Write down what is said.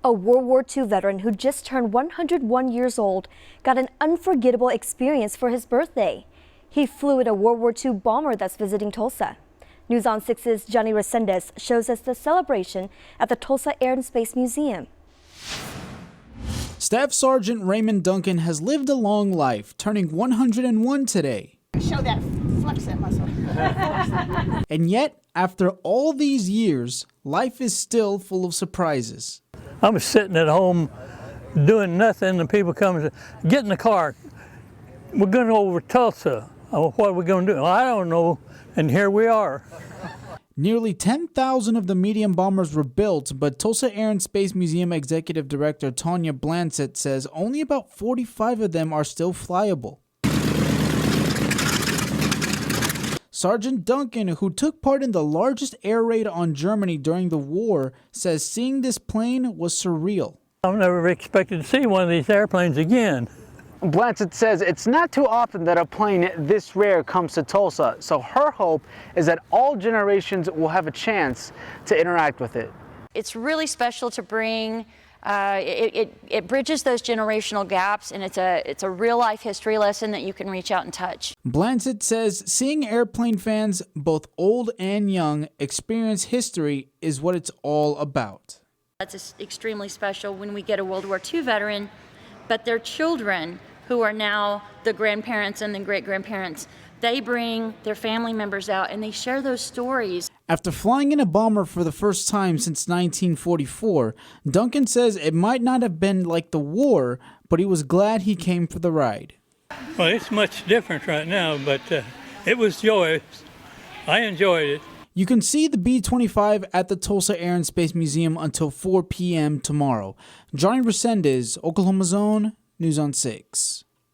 A World War II veteran who just turned 101 years old got an unforgettable experience for his birthday. He flew in a World War II bomber that's visiting Tulsa. News on 6's Johnny Resendez shows us the celebration at the Tulsa Air and Space Museum. Staff Sergeant Raymond Duncan has lived a long life, turning 101 today. Show that, flex that muscle. And yet, after all these years, life is still full of surprises. I was sitting at home doing nothing, and people come and say, "Get in the car. We're going to go over to Tulsa." Oh, what are we going to do? Well, I don't know. And here we are. Nearly 10,000 of the medium bombers were built, but Tulsa Air and Space Museum Executive Director Tanya Blansett says only about 45 of them are still flyable. Sergeant Duncan, who took part in the largest air raid on Germany during the war, says seeing this plane was surreal. I've never expected to see one of these airplanes again. Blansett says it's not too often that a plane this rare comes to Tulsa, so her hope is that all generations will have a chance to interact with it. It's really special to bring. It bridges those generational gaps, and it's a real-life history lesson that you can reach out and touch. Blansett says seeing airplane fans, both old and young, experience history is what it's all about. That's extremely special when we get a World War II veteran, but their children, who are now the grandparents and the great-grandparents, they bring their family members out and they share those stories. After flying in a bomber for the first time since 1944, Duncan says it might not have been like the war, but he was glad he came for the ride. Well, it's much different right now, but it was joyous. I enjoyed it. You can see the B-25 at the Tulsa Air and Space Museum until 4 p.m. tomorrow. Johnny Resendez, Oklahoma Zone, News on 6.